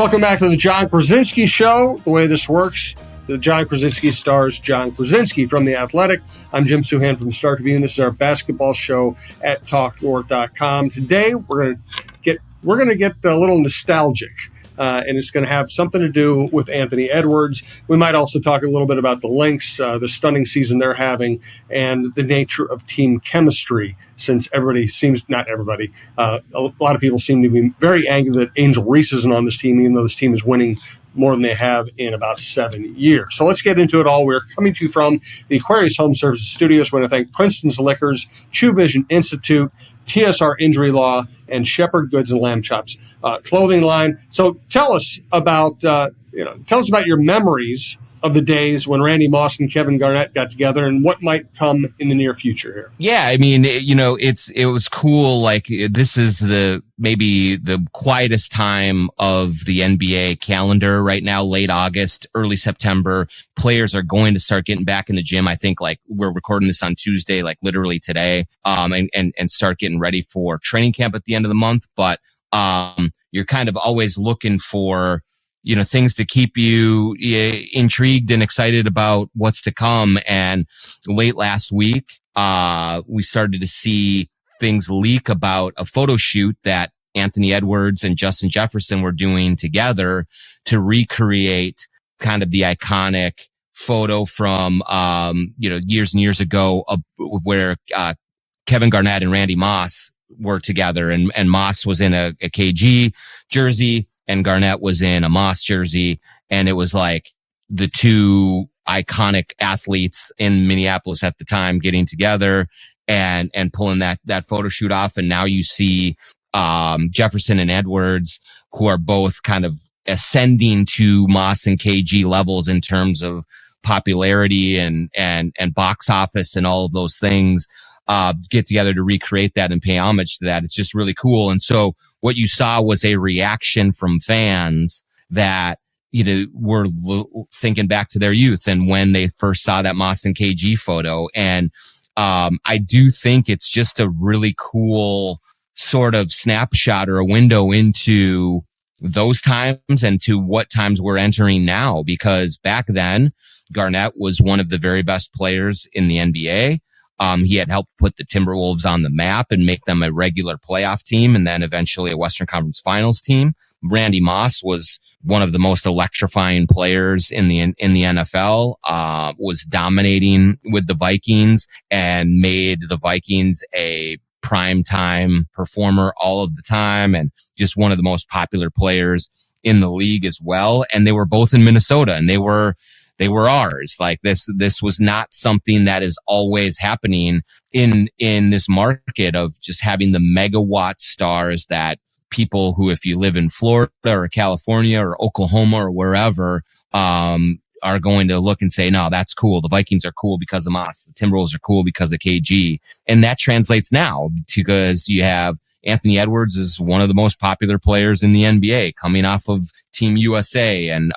Welcome back to the John Krawczynski Show. The way this works, the John Krawczynski stars John Krawczynski from The Athletic. I'm Jim Souhan from the Star Tribune. This is our basketball show at TalkNorth.com. Today, we're going to get a little nostalgic. And it's going to have something to do with Anthony Edwards. We might also talk a little bit about the Lynx, the stunning season they're having, and the nature of team chemistry, since everybody seems, not everybody, a lot of people seem to be very angry that Angel Reese isn't on this team, even though this team is winning more than they have in about 7 years. So let's get into it all. We're coming to you from the Aquarius Home Services Studios. We want to thank Princeton's Liquors, True Vision Institute, TSR Injury Law, and Shepherd Goods and Lamb Chops clothing line. So tell us about your memories of the days when Randy Moss and Kevin Garnett got together, and what might come in the near future here. Yeah, I mean, it was cool. Like, this is maybe the quietest time of the NBA calendar right now, late August, early September. Players are going to start getting back in the gym. I think, like, we're recording this on Tuesday, like literally today, and start getting ready for training camp at the end of the month. But you're kind of always looking for, things to keep you intrigued and excited about what's to come. And late last week, we started to see things leak about a photo shoot that Anthony Edwards and Justin Jefferson were doing together to recreate kind of the iconic photo from, years and years ago, where Kevin Garnett and Randy Moss were together, and Moss was in a KG jersey and Garnett was in a Moss jersey. And it was like the two iconic athletes in Minneapolis at the time getting together and pulling that photo shoot off. And now you see, Jefferson and Edwards, who are both kind of ascending to Moss and KG levels in terms of popularity and box office and all of those things, get together to recreate that and pay homage to that. It's just really cool. And so what you saw was a reaction from fans that, were thinking back to their youth and when they first saw that Moss and KG photo. And, I do think it's just a really cool sort of snapshot or a window into those times and to what times we're entering now, because back then Garnett was one of the very best players in the NBA. He had helped put the Timberwolves on the map and make them a regular playoff team and then eventually a Western Conference Finals team. Randy Moss was one of the most electrifying players in the NFL, was dominating with the Vikings and made the Vikings a primetime performer all of the time, and just one of the most popular players in the league as well. And they were both in Minnesota, and they were ours. Like, this was not something that is always happening in this market of just having the megawatt stars that people who, if you live in Florida or California or Oklahoma or wherever, are going to look and say, no, that's cool. The Vikings are cool because of Moss. The Timberwolves are cool because of KG. And that translates now because you have Anthony Edwards is one of the most popular players in the NBA, coming off of Team USA, and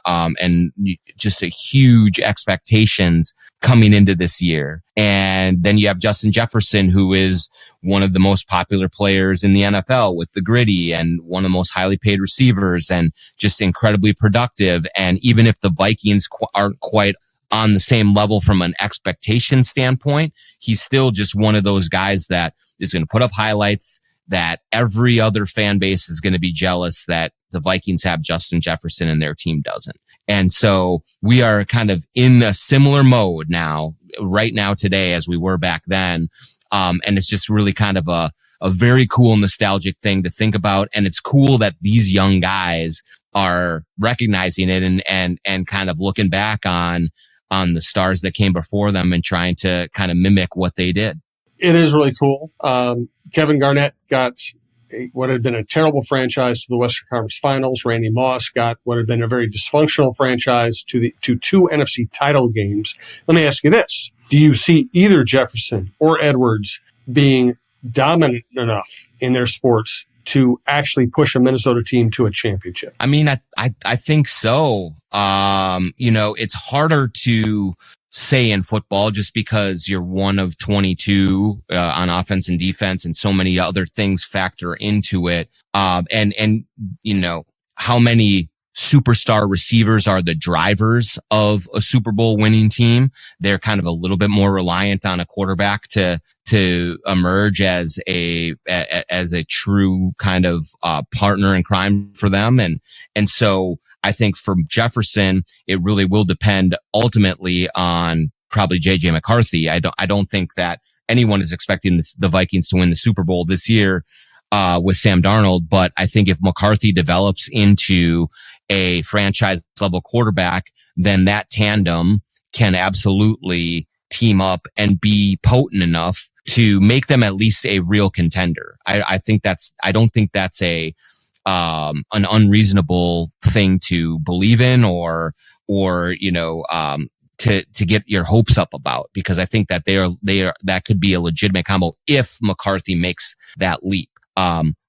just a huge expectations coming into this year. And then you have Justin Jefferson, who is one of the most popular players in the NFL with the gritty and one of the most highly paid receivers and just incredibly productive. And even if the Vikings aren't quite on the same level from an expectation standpoint, he's still just one of those guys that is going to put up highlights that every other fan base is going to be jealous that the Vikings have Justin Jefferson and their team doesn't. And so we are kind of in a similar mode now, right now today, as we were back then. And it's just really kind of a very cool nostalgic thing to think about. And it's cool that these young guys are recognizing it and kind of looking back on the stars that came before them and trying to kind of mimic what they did. It is really cool. Kevin Garnett got what had been a terrible franchise to the Western Conference Finals. Randy Moss got what had been a very dysfunctional franchise to two NFC title games. Let me ask you this. Do you see either Jefferson or Edwards being dominant enough in their sports to actually push a Minnesota team to a championship? I mean, I think so. It's harder to say in football just because you're one of 22 on offense and defense, and so many other things factor into it. And how many superstar receivers are the drivers of a Super Bowl winning team. They're kind of a little bit more reliant on a quarterback to emerge as a true kind of partner in crime for them. And so I think for Jefferson, it really will depend ultimately on probably JJ McCarthy. I don't think that anyone is expecting the Vikings to win the Super Bowl this year with Sam Darnold, but I think if McCarthy develops into a franchise level quarterback, then that tandem can absolutely team up and be potent enough to make them at least a real contender. I don't think that's an unreasonable thing to believe in or to get your hopes up about, because I think that that could be a legitimate combo if McCarthy makes that leap.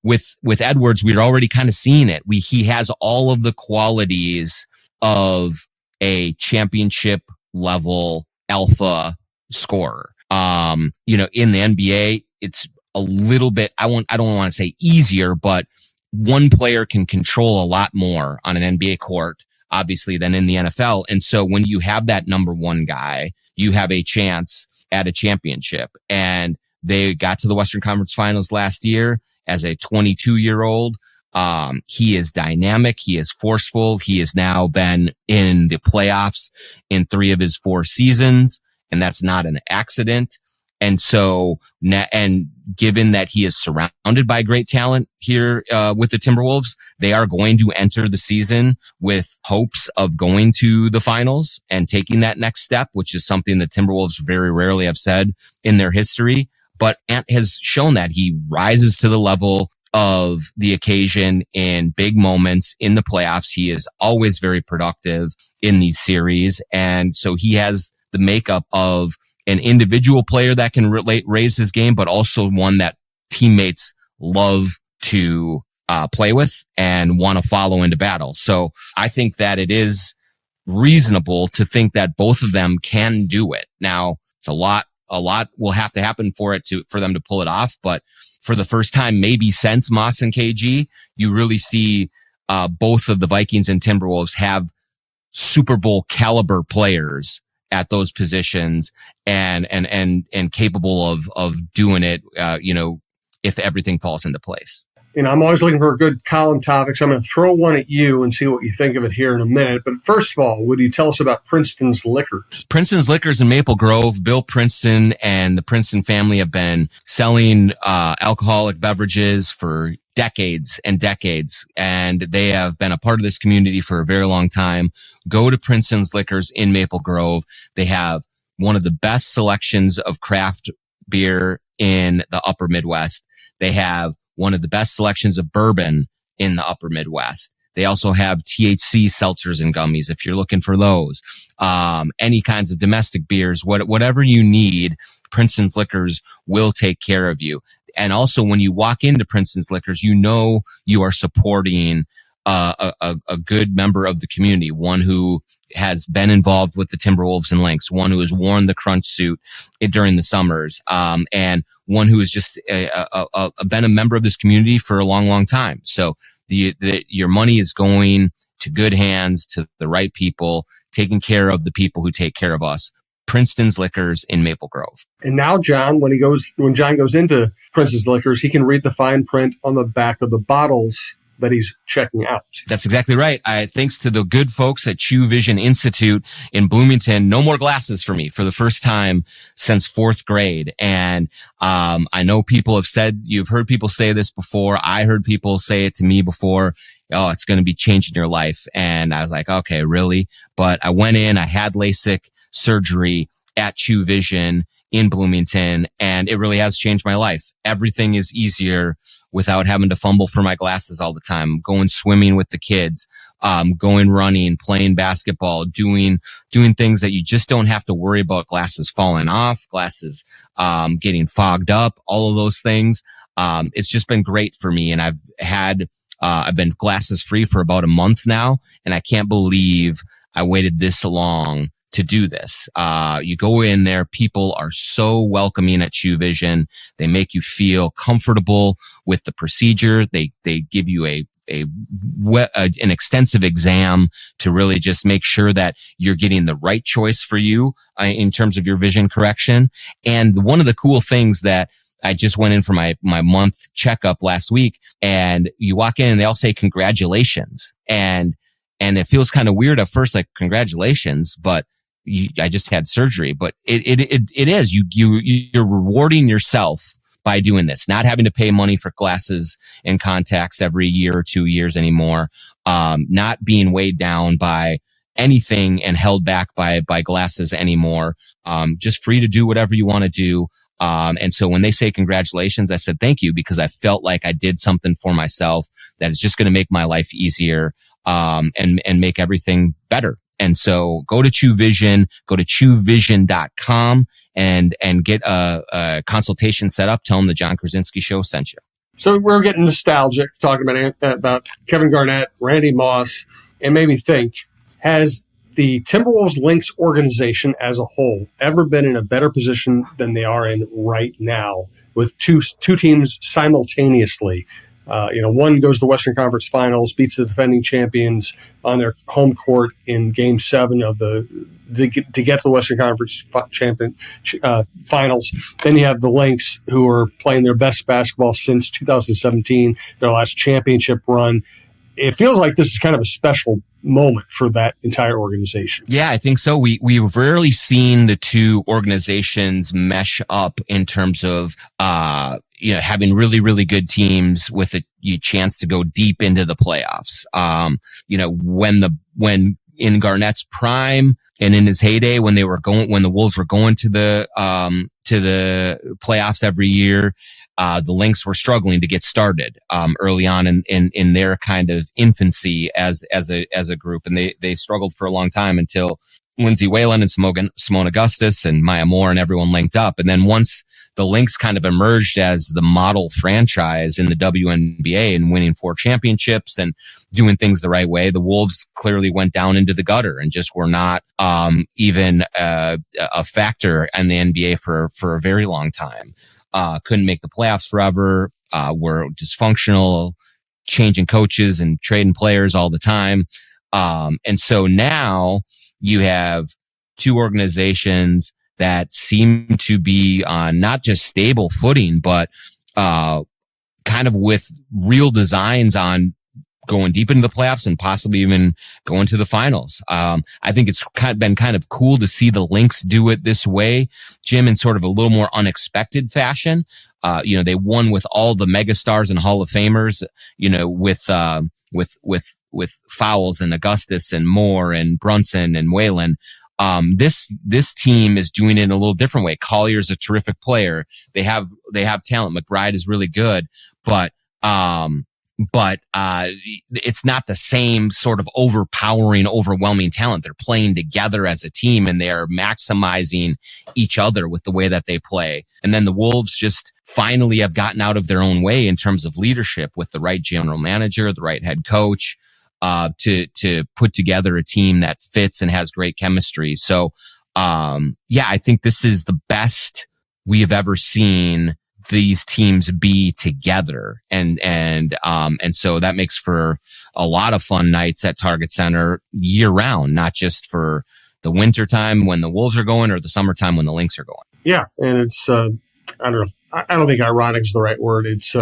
With Edwards, we're already kind of seeing it. He has all of the qualities of a championship level alpha scorer. In the NBA, it's a little bit, I don't want to say easier, but one player can control a lot more on an NBA court, obviously, than in the NFL. And so when you have that number one guy, you have a chance at a championship. And they got to the Western Conference Finals last year as a 22-year-old. He is dynamic. He is forceful. He has now been in the playoffs in 3 of his 4 seasons, and that's not an accident. And so, and given that he is surrounded by great talent here with the Timberwolves, they are going to enter the season with hopes of going to the finals and taking that next step, which is something the Timberwolves very rarely have said in their history. But Ant has shown that he rises to the level of the occasion in big moments in the playoffs. He is always very productive in these series. And so he has the makeup of an individual player that can raise his game, but also one that teammates love to play with and want to follow into battle. So I think that it is reasonable to think that both of them can do it. Now, it's a lot will have to happen for them to pull it off. But for the first time, maybe since Moss and KG, you really see both of the Vikings and Timberwolves have Super Bowl caliber players at those positions and capable of doing it, if everything falls into place. I'm always looking for a good column topic, so I'm going to throw one at you and see what you think of it here in a minute. But first of all, would you tell us about Princeton's Liquors? Princeton's Liquors in Maple Grove. Bill Princeton and the Princeton family have been selling alcoholic beverages for decades and decades, and they have been a part of this community for a very long time. Go to Princeton's Liquors in Maple Grove. They have one of the best selections of craft beer in the upper Midwest. They have one of the best selections of bourbon in the upper Midwest. They also have THC seltzers and gummies if you're looking for those. Any kinds of domestic beers, whatever you need, Princeton's Liquors will take care of you. And also when you walk into Princeton's Liquors, you are supporting a good member of the community, one who has been involved with the Timberwolves and Lynx, one who has worn the crunch suit during the summers, and one who has just been a member of this community for a long, long time. So your money is going to good hands, to the right people, taking care of the people who take care of us. Princeton's Liquors in Maple Grove. And now, John, when John goes into Princeton's Liquors, he can read the fine print on the back of the bottles that he's checking out. That's exactly right. Thanks to the good folks at Chew Vision Institute in Bloomington, no more glasses for me for the first time since 4th grade. And I know you've heard people say this before. I heard people say it to me before. Oh, it's going to be changing your life. And I was like, okay, really? But I went in, I had LASIK surgery at Chew Vision in Bloomington, and it really has changed my life. Everything is easier without having to fumble for my glasses all the time, going swimming with the kids, going running, playing basketball, doing things that you just don't have to worry about glasses falling off, glasses getting fogged up, all of those things. It's just been great for me. And I've been glasses free for about a month now, and I can't believe I waited this long to do this. You go in there, people are so welcoming at Chew Vision. They make you feel comfortable with the procedure. They give you a an extensive exam to really just make sure that you're getting the right choice for you in terms of your vision correction. And one of the cool things that I just went in for my month checkup last week, and you walk in and they all say congratulations. And it feels kind of weird at first, like congratulations, but I just had surgery. But it is, you're rewarding yourself by doing this, not having to pay money for glasses and contacts every year or 2 years anymore, not being weighed down by anything and held back by glasses anymore, just free to do whatever you want to do. And so when they say congratulations, I said thank you, because I felt like I did something for myself that is just going to make my life easier, and make everything better. And so go to True Vision, go to truevision.com and get a consultation set up. Tell them the John Krawczynski Show sent you. So we're getting nostalgic talking about Kevin Garnett, Randy Moss, and made me think, has the Timberwolves Lynx organization as a whole ever been in a better position than they are in right now, with two teams simultaneously? One goes to the Western Conference Finals, beats the defending champions on their home court in Game 7 of to get to the Western Conference Finals. Then you have the Lynx, who are playing their best basketball since 2017, their last championship run. It feels like this is kind of a special moment for that entire organization. Yeah, I think so. We've rarely seen the two organizations mesh up in terms of having really, really good teams with a chance to go deep into the playoffs. When in Garnett's prime and in his heyday, when the Wolves were going to the playoffs every year, the Lynx were struggling to get started early on in their kind of infancy as a group, and they struggled for a long time until Lindsay Whalen and Simone Augustus and Maya Moore and everyone linked up. And then once the Lynx kind of emerged as the model franchise in the WNBA and winning 4 championships and doing things the right way, the Wolves clearly went down into the gutter and just were not even a factor in the NBA for a very long time. Couldn't make the playoffs forever, were dysfunctional, changing coaches and trading players all the time. And so now you have two organizations that seem to be on not just stable footing, but kind of with real designs on going deep into the playoffs and possibly even going to the finals. I think it's been kind of cool to see the Lynx do it this way, Jim, in sort of a little more unexpected fashion. They won with all the megastars and Hall of Famers, with Fowles and Augustus and Moore and Brunson and Whalen. This team is doing it in a little different way. Collier's a terrific player. They have talent. McBride is really good, but it's not the same sort of overwhelming talent. They're playing together as a team and they're maximizing each other with the way that they play. And then the Wolves just finally have gotten out of their own way in terms of leadership with the right general manager, the right head coach, to put together a team that fits and has great chemistry. So, I think this is the best we have ever seen these teams be together. And so that makes for a lot of fun nights at Target Center year round, not just for the winter time when the Wolves are going or the summertime when the Lynx are going. Yeah. And it's, I don't think ironic is the right word. It's,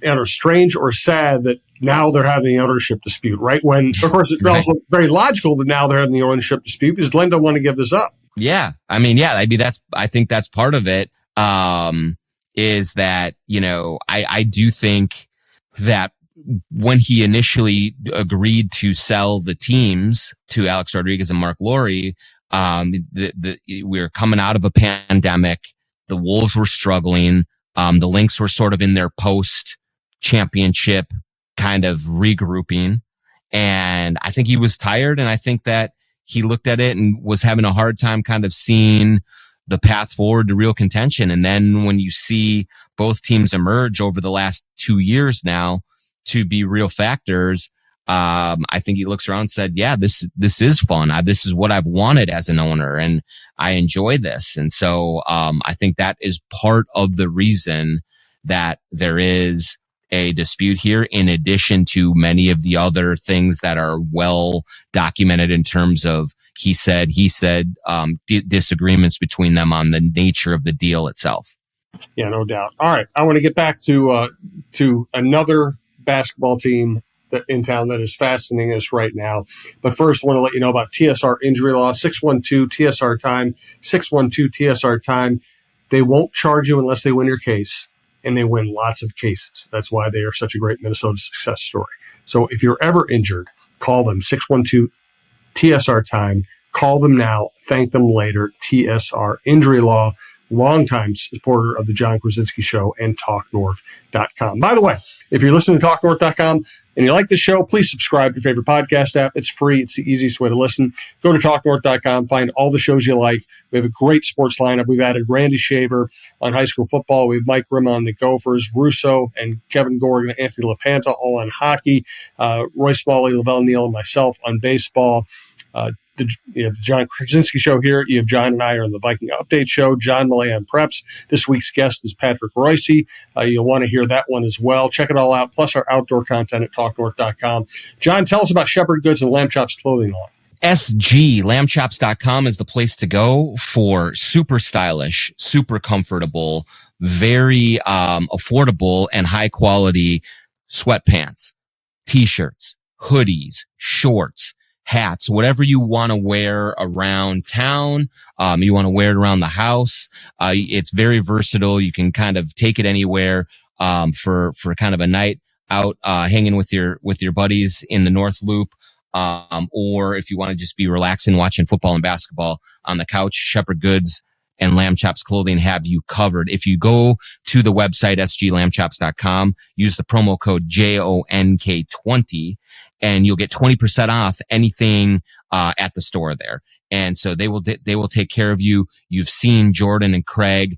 either strange or sad that now they're having the ownership dispute, right? When, of course, it's also very logical that now they're having the ownership dispute because Glenn don't want to give this up. Yeah. I think that's part of it. Is that, I do think that when he initially agreed to sell the teams to Alex Rodriguez and Mark Laurie, we were coming out of a pandemic. The Wolves were struggling. The Lynx were sort of in their post-championship kind of regrouping. And I think he was tired. And I think that he looked at it and was having a hard time kind of seeing the path forward to real contention. And then when you see both teams emerge over the last 2 years now to be real factors, I think he looks around and said, yeah, this is fun. This is what I've wanted as an owner and I enjoy this. And so, I think that is part of the reason that there is a dispute here, in addition to many of the other things that are well documented in terms of he said, disagreements between them on the nature of the deal itself. Yeah, no doubt. All right, I want to get back to another basketball team that in town that is fascinating us right now. But first, I want to let you know about TSR injury law, 612-TSR time, 612-TSR time. They won't charge you unless they win your case, and they win lots of cases. That's why they are such a great Minnesota success story. So if you're ever injured, call them, 612-TSR time. Call them now. Thank them later. TSR injury law, longtime supporter of the John Krawczynski Show and TalkNorth.com. By the way, if you're listening to TalkNorth.com and you like the show, please subscribe to your favorite podcast app. It's free. It's the easiest way to listen. Go to TalkNorth.com. Find all the shows you like. We have a great sports lineup. We've added Randy Shaver on high school football. We have Mike Rim on the Gophers, Russo and Kevin Gorg and Anthony LaPanta all on hockey, Roy Smalley, Lavelle Neal, and myself on baseball. You have the John Krawczynski Show here. You have John and I are on the Viking Update Show. John Millay on Preps. This week's guest is Patrick Royce. You'll want to hear that one as well. Check it all out, plus our outdoor content at TalkNorth.com. John, tell us about Shepherd Goods and Lamb Chops clothing line. SGLambchops.com is the place to go for super stylish, super comfortable, very affordable and high quality sweatpants, t-shirts, hoodies, shorts, hats, whatever you want to wear around town. You want to wear it around the house. It's very versatile. You can kind of take it anywhere, for kind of a night out, hanging with your buddies in the North Loop. Or if you want to just be relaxing, watching football and basketball on the couch, Shepherd Goods and Lamb Chops Clothing have you covered. If you go to the website, sglambchops.com, use the promo code JONK20, and you'll get 20% off anything at the store there. And so they will take care of you. You've seen Jordan and Craig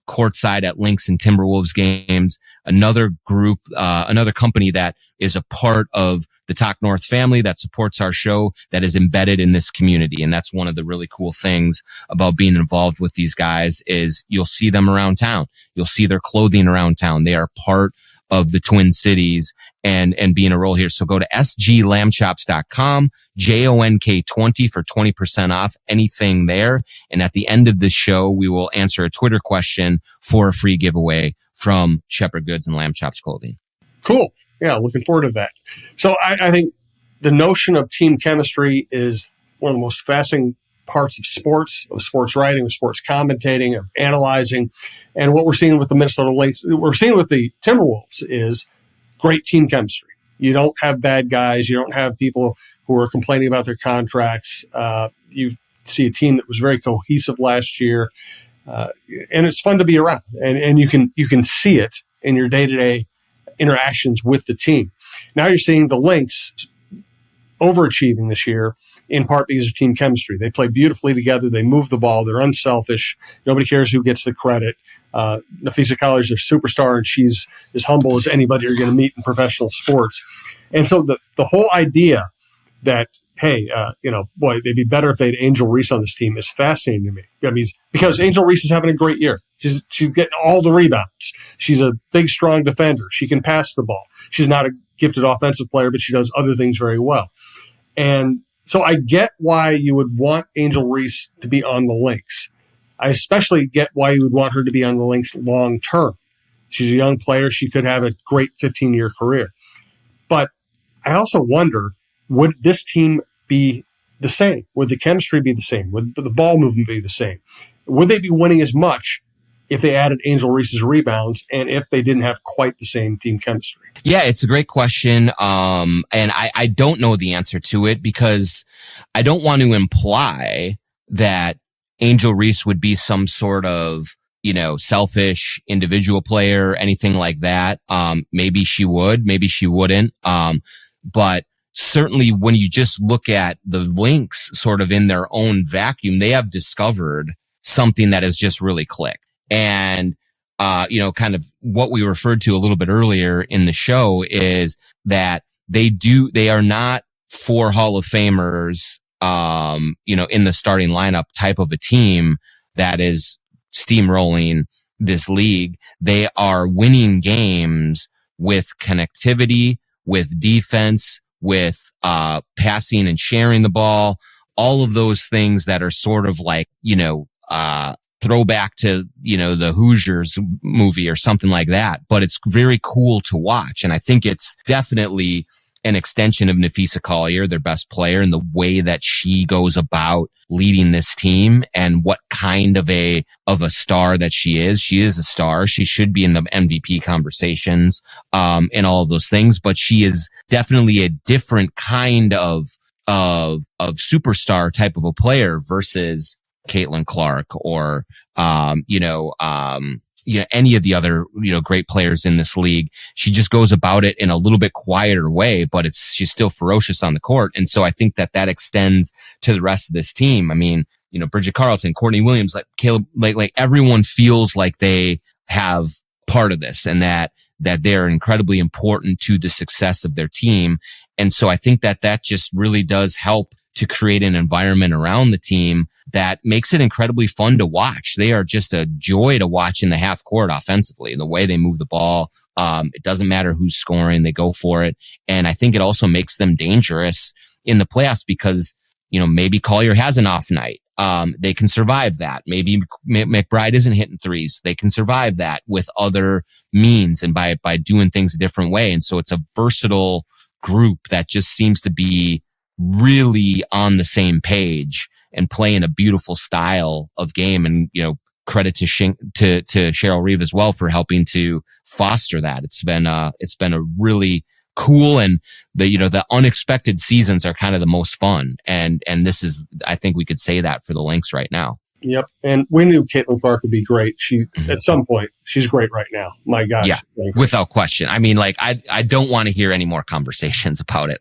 courtside at Lynx and Timberwolves games. Another group, another company that is a part of the Talk North family that supports our show, that is embedded in this community. And that's one of the really cool things about being involved with these guys is you'll see them around town. You'll see their clothing around town. They are part of the Twin Cities and being a role here. So go to sglambchops.com, JONK20 for 20% off anything there. And at the end of this show, we will answer a Twitter question for a free giveaway from Shepherd Goods and Lamb Chops Clothing. Cool. Yeah, looking forward to that. So I think the notion of team chemistry is one of the most fascinating parts of sports writing, of sports commentating, of analyzing. And what we're seeing with the Minnesota Lynx, we're seeing with the Timberwolves is great team chemistry. You don't have bad guys. You don't have people who are complaining about their contracts. You see a team that was very cohesive last year. And it's fun to be around. And you can see it in your day-to-day interactions with the team. Now you're seeing the Lynx overachieving this year, in part because of team chemistry. They play beautifully together. They move the ball. They're unselfish. Nobody cares who gets the credit. Nafisa College is a superstar, and she's as humble as anybody you're going to meet in professional sports. And so the whole idea that, hey, boy, they'd be better if they had Angel Reese on this team is fascinating to me. I mean, because Angel Reese is having a great year. She's getting all the rebounds. She's a big, strong defender. She can pass the ball. She's not a gifted offensive player, but she does other things very well. And so I get why you would want Angel Reese to be on the Lynx. I especially get why you would want her to be on the Lynx long term. She's a young player. She could have a great 15-year career. But I also wonder, would this team be the same? Would the chemistry be the same? Would the ball movement be the same? Would they be winning as much if they added Angel Reese's rebounds and if they didn't have quite the same team chemistry? Yeah, it's a great question. And I don't know the answer to it because I don't want to imply that Angel Reese would be some sort of, selfish individual player, anything like that. Maybe she would, maybe she wouldn't. But certainly when you just look at the Lynx sort of in their own vacuum, they have discovered something that has just really clicked. And, kind of what we referred to a little bit earlier in the show is that they are not 4 Hall of Famers, in the starting lineup type of a team that is steamrolling this league. They are winning games with connectivity, with defense, with passing and sharing the ball, all of those things that are sort of like, throwback to, the Hoosiers movie or something like that. But it's very cool to watch. And I think it's definitely an extension of Nafisa Collier, their best player, and the way that she goes about leading this team and what kind of a star that she is. She is a star. She should be in the MVP conversations, and all of those things, but she is definitely a different kind of superstar type of a player versus Caitlin Clark or, any of the other, great players in this league. She just goes about it in a little bit quieter way, but she's still ferocious on the court. And so I think that extends to the rest of this team. I mean, Bridget Carlton, Courtney Williams, like Caleb, like everyone feels like they have part of this and that they're incredibly important to the success of their team. And so I think that just really does help to create an environment around the team that makes it incredibly fun to watch. They are just a joy to watch in the half court offensively, the way they move the ball. It doesn't matter who's scoring, they go for it. And I think it also makes them dangerous in the playoffs because, maybe Collier has an off night. They can survive that. Maybe McBride isn't hitting threes. They can survive that with other means and by doing things a different way. And so it's a versatile group that just seems to be really on the same page and playing a beautiful style of game. And, credit to Cheryl Reeve as well for helping to foster that. It's been a really cool, and the unexpected seasons are kind of the most fun. And this is, I think we could say that for the Lynx right now. Yep. And we knew Caitlin Clark would be great. At some point, she's great right now. My gosh. Yeah, without question. I mean, I don't want to hear any more conversations about it.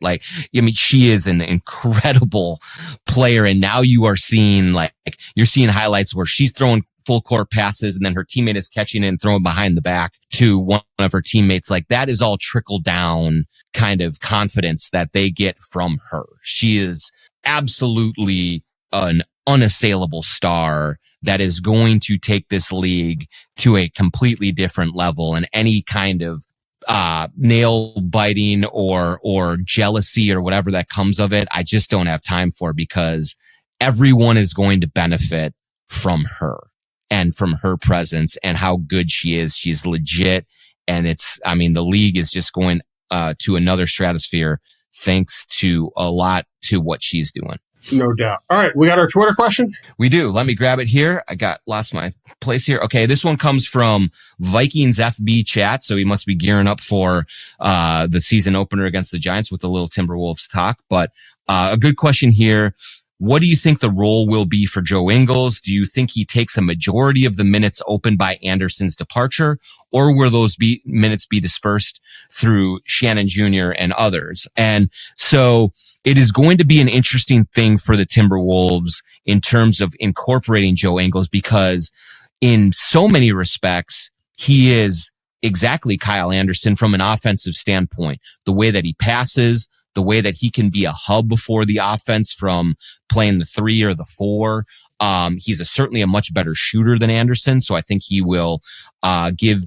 She is an incredible player. And now you are seeing, you're seeing highlights where she's throwing full court passes and then her teammate is catching it and throwing behind the back to one of her teammates. That is all trickle down kind of confidence that they get from her. She is absolutely an unassailable star that is going to take this league to a completely different level, and any kind of nail biting or jealousy or whatever that comes of it, I just don't have time for, because everyone is going to benefit from her and from her presence and how good she is. She's legit. And the league is just going to another stratosphere thanks to a lot to what she's doing. No doubt. All right. We got our Twitter question. We do. Let me grab it here. Lost my place here. Okay. This one comes from Vikings FB chat. So he must be gearing up for, the season opener against the Giants with a little Timberwolves talk, but, a good question here. What do you think the role will be for Joe Ingles? Do you think he takes a majority of the minutes opened by Anderson's departure, or will those minutes be dispersed through Shannon Jr. and others? And so it is going to be an interesting thing for the Timberwolves in terms of incorporating Joe Ingles, because in so many respects, he is exactly Kyle Anderson from an offensive standpoint. The way that he passes, the way that he can be a hub for the offense from playing the 3 or the 4. He's certainly a much better shooter than Anderson. So I think he will give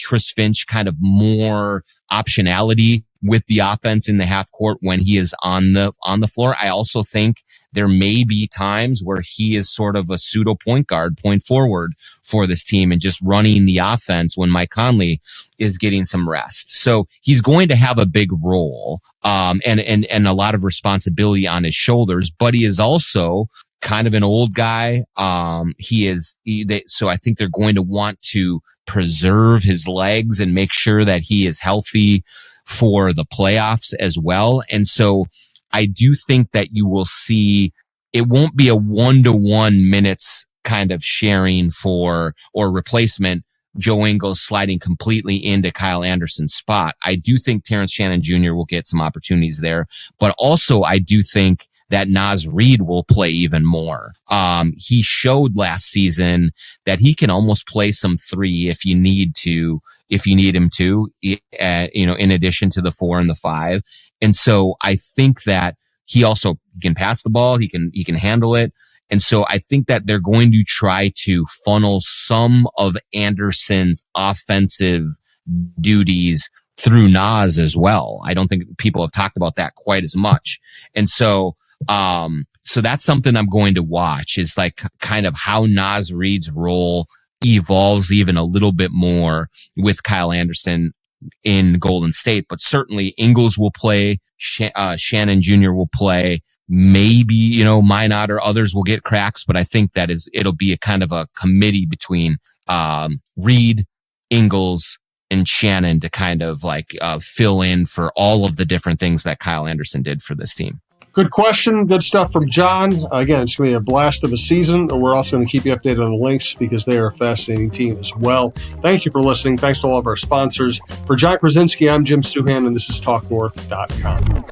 Chris Finch kind of more optionality with the offense in the half court when he is on the floor. I also think there may be times where he is sort of a pseudo point guard, point forward for this team and just running the offense when Mike Conley is getting some rest. So he's going to have a big role, and a lot of responsibility on his shoulders, but he is also kind of an old guy. So I think they're going to want to preserve his legs and make sure that he is healthy for the playoffs as well. And so I do think that you will see, it won't be a 1-to-1 minutes kind of sharing or replacement, Joe Ingles sliding completely into Kyle Anderson's spot. I do think Terrence Shannon Jr. will get some opportunities there, but also I do think that Naz Reid will play even more. He showed last season that he can almost play some 3 if you need him to, in addition to the 4 and the 5. And so I think that he also can pass the ball. He can handle it. And so I think that they're going to try to funnel some of Anderson's offensive duties through Nas as well. I don't think people have talked about that quite as much. And so that's something I'm going to watch, is like kind of how Nas Reed's role evolves even a little bit more with Kyle Anderson in Golden State. But certainly Ingles will play, Shannon Jr. will play. Maybe, Minot or others will get cracks, but I think it'll be a kind of a committee between Reed, Ingles, and Shannon to kind of like fill in for all of the different things that Kyle Anderson did for this team. Good question. Good stuff from John. Again, it's going to be a blast of a season. We're also going to keep you updated on the Lynx because they are a fascinating team as well. Thank you for listening. Thanks to all of our sponsors. For John Krawczynski, I'm Jim Souhan, and this is TalkNorth.com.